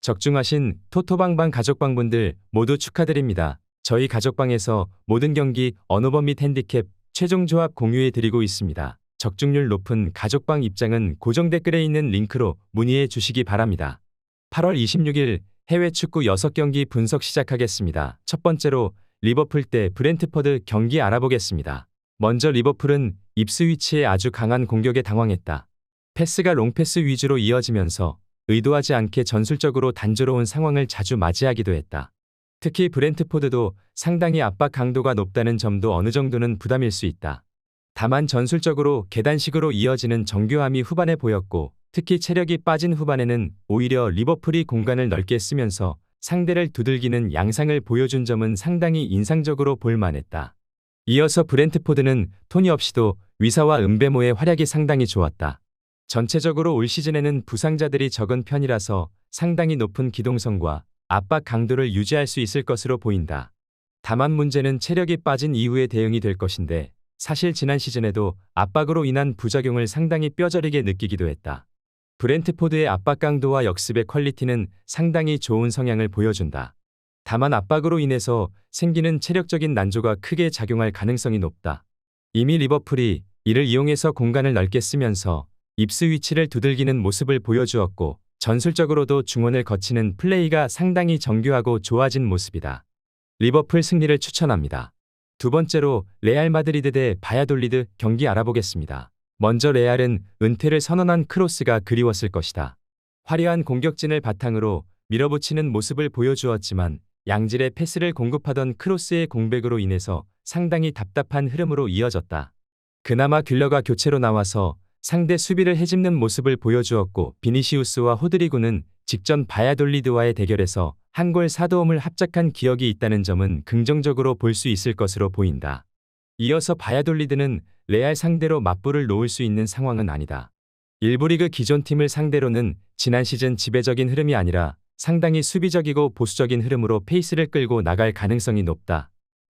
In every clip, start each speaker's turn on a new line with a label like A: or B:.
A: 적중하신 토토방방 가족방분들 모두 축하드립니다. 저희 가족방에서 모든 경기 언어범 및 핸디캡 최종 조합 공유해 드리고 있습니다. 적중률 높은 가족방 입장은 고정 댓글에 있는 링크로 문의해 주시기 바랍니다. 8월 26일 해외 축구 6경기 분석 시작하겠습니다. 첫 번째로 리버풀 대 브렌트퍼드 경기 알아보겠습니다. 먼저 리버풀은 입스위치에 아주 강한 공격에 당황했다. 패스가 롱패스 위주로 이어지면서 의도하지 않게 전술적으로 단조로운 상황을 자주 맞이하기도 했다. 특히 브렌트포드도 상당히 압박 강도가 높다는 점도 어느 정도는 부담일 수 있다. 다만 전술적으로 계단식으로 이어지는 정교함이 후반에 보였고, 특히 체력이 빠진 후반에는 오히려 리버풀이 공간을 넓게 쓰면서 상대를 두들기는 양상을 보여준 점은 상당히 인상적으로 볼만했다. 이어서 브렌트포드는 토니 없이도 위사와 은베모의 활약이 상당히 좋았다. 전체적으로 올 시즌에는 부상자들이 적은 편이라서 상당히 높은 기동성과 압박 강도를 유지할 수 있을 것으로 보인다. 다만 문제는 체력이 빠진 이후의 대응이 될 것인데, 사실 지난 시즌에도 압박으로 인한 부작용을 상당히 뼈저리게 느끼기도 했다. 브렌트포드의 압박 강도와 역습의 퀄리티는 상당히 좋은 성향을 보여준다. 다만 압박으로 인해서 생기는 체력적인 난조가 크게 작용할 가능성이 높다. 이미 리버풀이 이를 이용해서 공간을 넓게 쓰면서 입스위치를 두들기는 모습을 보여주었고, 전술적으로도 중원을 거치는 플레이가 상당히 정교하고 좋아진 모습이다. 리버풀 승리를 추천합니다. 두 번째로 레알 마드리드 대 바야돌리드 경기 알아보겠습니다. 먼저 레알은 은퇴를 선언한 크로스가 그리웠을 것이다. 화려한 공격진을 바탕으로 밀어붙이는 모습을 보여주었지만 양질의 패스를 공급하던 크로스의 공백으로 인해서 상당히 답답한 흐름으로 이어졌다. 그나마 귤러가 교체로 나와서 상대 수비를 헤집는 모습을 보여주었고, 비니시우스와 호드리구는 직전 바야돌리드와의 대결에서 한 골 4도움을 합작한 기억이 있다는 점은 긍정적으로 볼 수 있을 것으로 보인다. 이어서 바야돌리드는 레알 상대로 맞불을 놓을 수 있는 상황은 아니다. 일부 리그 기존 팀을 상대로는 지난 시즌 지배적인 흐름이 아니라 상당히 수비적이고 보수적인 흐름으로 페이스를 끌고 나갈 가능성이 높다.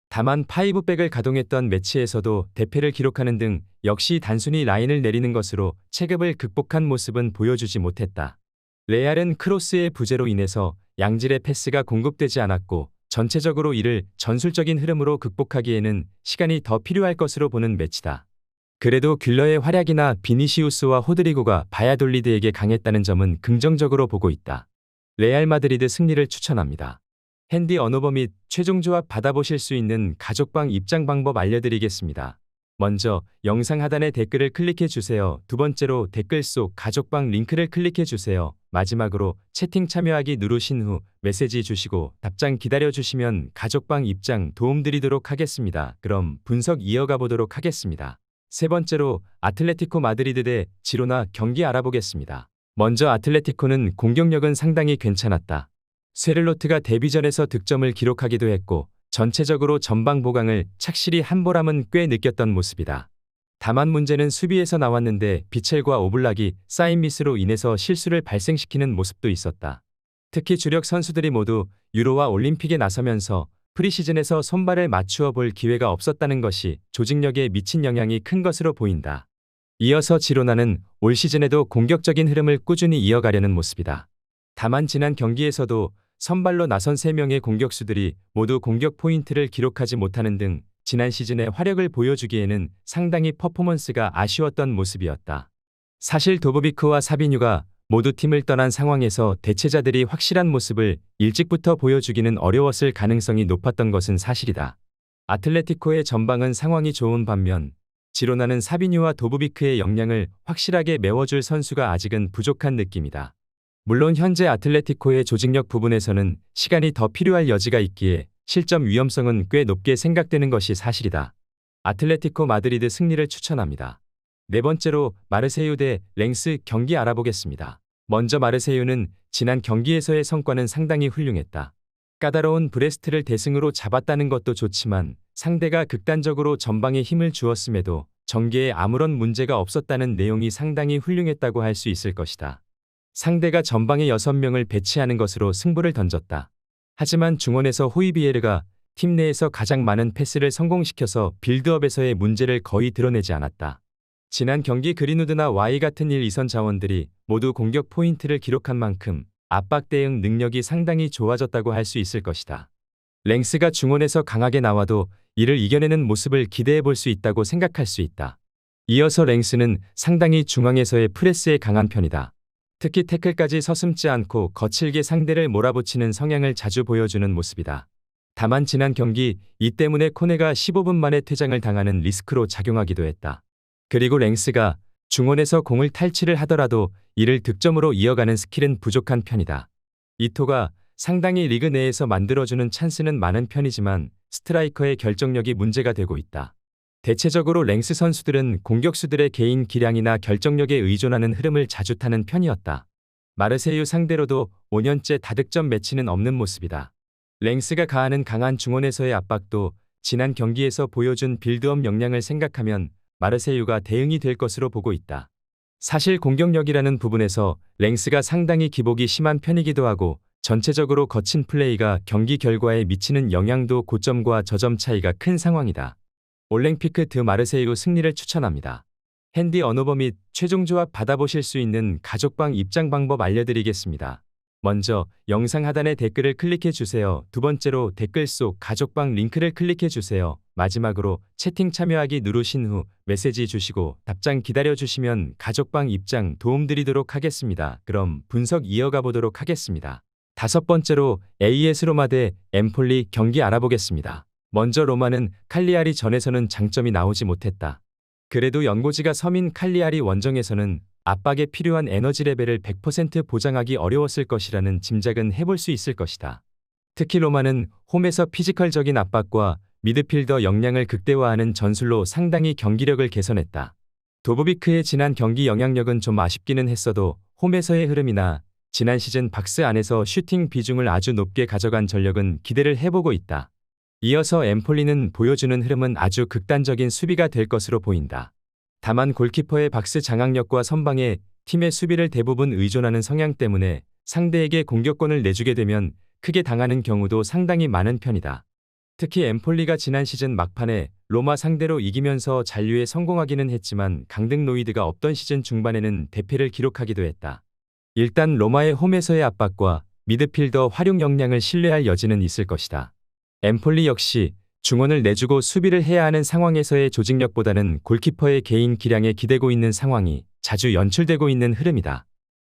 A: 다만 파이브백을 가동했던 매치에서도 대패를 기록하는 등 역시 단순히 라인을 내리는 것으로 체급을 극복한 모습은 보여주지 못했다. 레알은 크로스의 부재로 인해서 양질의 패스가 공급되지 않았고, 전체적으로 이를 전술적인 흐름으로 극복하기에는 시간이 더 필요할 것으로 보는 매치다. 그래도 귤러의 활약이나 비니시우스와 호드리고가 바야돌리드에게 강했다는 점은 긍정적으로 보고 있다. 레알 마드리드 승리를 추천합니다. 핸디 언어버 및 최종 조합 받아보실 수 있는 가족방 입장 방법 알려드리겠습니다. 먼저 영상 하단의 댓글을 클릭해 주세요. 두 번째로 댓글 속 가족방 링크를 클릭해 주세요. 마지막으로 채팅 참여하기 누르신 후 메시지 주시고 답장 기다려 주시면 가족방 입장 도움드리도록 하겠습니다. 그럼 분석 이어가 보도록 하겠습니다. 세 번째로 아틀레티코 마드리드 대 지로나 경기 알아보겠습니다. 먼저 아틀레티코는 공격력은 상당히 괜찮았다. 쇠를로트가 데뷔전에서 득점을 기록하기도 했고, 전체적으로 전방 보강을 착실히 한 보람은 꽤 느꼈던 모습이다. 다만 문제는 수비에서 나왔는데 비첼과 오블락이 사인 미스로 인해서 실수를 발생시키는 모습도 있었다. 특히 주력 선수들이 모두 유로와 올림픽에 나서면서 프리시즌에서 손발을 맞추어 볼 기회가 없었다는 것이 조직력에 미친 영향이 큰 것으로 보인다. 이어서 지로나는 올 시즌에도 공격적인 흐름을 꾸준히 이어가려는 모습이다. 다만 지난 경기에서도 선발로 나선 3명의 공격수들이 모두 공격 포인트를 기록하지 못하는 등 지난 시즌의 화력을 보여주기에는 상당히 퍼포먼스가 아쉬웠던 모습이었다. 사실 도보비크와 사비뉴가 모두 팀을 떠난 상황에서 대체자들이 확실한 모습을 일찍부터 보여주기는 어려웠을 가능성이 높았던 것은 사실이다. 아틀레티코의 전방은 상황이 좋은 반면 지로나는 사비뉴와 도보비크의 역량을 확실하게 메워줄 선수가 아직은 부족한 느낌이다. 물론 현재 아틀레티코의 조직력 부분에서는 시간이 더 필요할 여지가 있기에 실점 위험성은 꽤 높게 생각되는 것이 사실이다. 아틀레티코 마드리드 승리를 추천합니다. 네 번째로 마르세유 대 랭스 경기 알아보겠습니다. 먼저 마르세유는 지난 경기에서의 성과는 상당히 훌륭했다. 까다로운 브레스트를 대승으로 잡았다는 것도 좋지만 상대가 극단적으로 전방에 힘을 주었음에도 전개에 아무런 문제가 없었다는 내용이 상당히 훌륭했다고 할 수 있을 것이다. 상대가 전방에 6명을 배치하는 것으로 승부를 던졌다. 하지만 중원에서 호이비에르가 팀 내에서 가장 많은 패스를 성공시켜서 빌드업에서의 문제를 거의 드러내지 않았다. 지난 경기 그린우드나 와이 같은 1, 2선 자원들이 모두 공격 포인트를 기록한 만큼 압박 대응 능력이 상당히 좋아졌다고 할 수 있을 것이다. 랭스가 중원에서 강하게 나와도 이를 이겨내는 모습을 기대해 볼 수 있다고 생각할 수 있다. 이어서 랭스는 상당히 중앙에서의 프레스에 강한 편이다. 특히 태클까지 서슴지 않고 거칠게 상대를 몰아붙이는 성향을 자주 보여주는 모습이다. 다만 지난 경기 이 때문에 코네가 15분 만에 퇴장을 당하는 리스크로 작용하기도 했다. 그리고 랭스가 중원에서 공을 탈취를 하더라도 이를 득점으로 이어가는 스킬은 부족한 편이다. 이토가 상당히 리그 내에서 만들어주는 찬스는 많은 편이지만 스트라이커의 결정력이 문제가 되고 있다. 대체적으로 랭스 선수들은 공격수들의 개인 기량이나 결정력에 의존하는 흐름을 자주 타는 편이었다. 마르세유 상대로도 5년째 다득점 매치는 없는 모습이다. 랭스가 가하는 강한 중원에서의 압박도 지난 경기에서 보여준 빌드업 역량을 생각하면 마르세유가 대응이 될 것으로 보고 있다. 사실 공격력이라는 부분에서 랭스가 상당히 기복이 심한 편이기도 하고 전체적으로 거친 플레이가 경기 결과에 미치는 영향도 고점과 저점 차이가 큰 상황이다. 올랭피크 드 마르세유 승리를 추천합니다. 핸디 언어버 및 최종 조합 받아보실 수 있는 가족방 입장 방법 알려드리겠습니다. 먼저 영상 하단에 댓글을 클릭해 주세요. 두 번째로 댓글 속 가족방 링크를 클릭해 주세요. 마지막으로 채팅 참여하기 누르신 후 메시지 주시고 답장 기다려 주시면 가족방 입장 도움드리도록 하겠습니다. 그럼 분석 이어가 보도록 하겠습니다. 다섯 번째로 AS 로마 대 엠폴리 경기 알아보겠습니다. 먼저 로마는 칼리아리 전에서는 장점이 나오지 못했다. 그래도 연고지가 섬인 칼리아리 원정에서는 압박에 필요한 에너지 레벨을 100% 보장하기 어려웠을 것이라는 짐작은 해볼 수 있을 것이다. 특히 로마는 홈에서 피지컬적인 압박과 미드필더 역량을 극대화하는 전술로 상당히 경기력을 개선했다. 도보비크의 지난 경기 영향력은 좀 아쉽기는 했어도 홈에서의 흐름이나 지난 시즌 박스 안에서 슈팅 비중을 아주 높게 가져간 전력은 기대를 해보고 있다. 이어서 엠폴리는 보여주는 흐름은 아주 극단적인 수비가 될 것으로 보인다. 다만 골키퍼의 박스 장악력과 선방에 팀의 수비를 대부분 의존하는 성향 때문에 상대에게 공격권을 내주게 되면 크게 당하는 경우도 상당히 많은 편이다. 특히 엠폴리가 지난 시즌 막판에 로마 상대로 이기면서 잔류에 성공하기는 했지만 강등 노이드가 없던 시즌 중반에는 대패를 기록하기도 했다. 일단 로마의 홈에서의 압박과 미드필더 활용 역량을 신뢰할 여지는 있을 것이다. 엠폴리 역시 중원을 내주고 수비를 해야 하는 상황에서의 조직력보다는 골키퍼의 개인 기량에 기대고 있는 상황이 자주 연출되고 있는 흐름이다.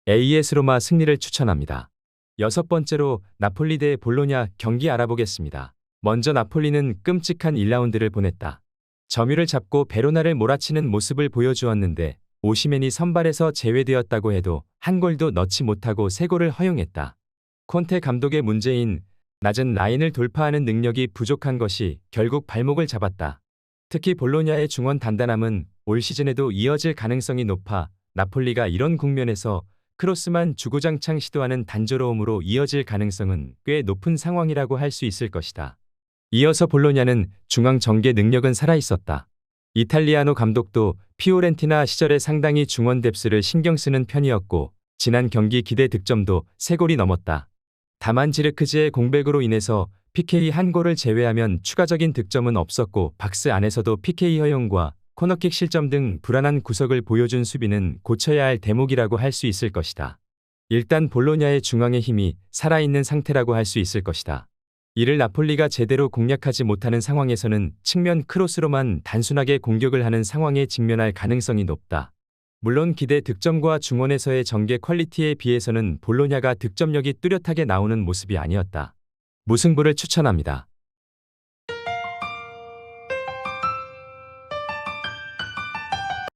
A: AS 로마 승리를 추천합니다. 여섯 번째로 나폴리 대 볼로냐 경기 알아보겠습니다. 먼저 나폴리는 끔찍한 1라운드를 보냈다. 점유를 잡고 베로나를 몰아치는 모습을 보여주었는데 오시멘이 선발에서 제외되었다고 해도 한 골도 넣지 못하고 3골을 허용했다. 콘테 감독의 문제인 낮은 라인을 돌파하는 능력이 부족한 것이 결국 발목을 잡았다. 특히 볼로냐의 중원 단단함은 올 시즌에도 이어질 가능성이 높아 나폴리가 이런 국면에서 크로스만 주구장창 시도하는 단조로움으로 이어질 가능성은 꽤 높은 상황이라고 할 수 있을 것이다. 이어서 볼로냐는 중앙 전개 능력은 살아있었다. 이탈리아노 감독도 피오렌티나 시절에 상당히 중원 뎁스를 신경 쓰는 편이었고 지난 경기 기대 득점도 3골이 넘었다. 다만 지르크즈의 공백으로 인해서 PK 한 골을 제외하면 추가적인 득점은 없었고 박스 안에서도 PK 허용과 코너킥 실점 등 불안한 구석을 보여준 수비는 고쳐야 할 대목이라고 할 수 있을 것이다. 일단 볼로냐의 중앙의 힘이 살아있는 상태라고 할 수 있을 것이다. 이를 나폴리가 제대로 공략하지 못하는 상황에서는 측면 크로스로만 단순하게 공격을 하는 상황에 직면할 가능성이 높다. 물론 기대 득점과 중원에서의 전개 퀄리티에 비해서는 볼로냐가 득점력이 뚜렷하게 나오는 모습이 아니었다. 무승부를 추천합니다.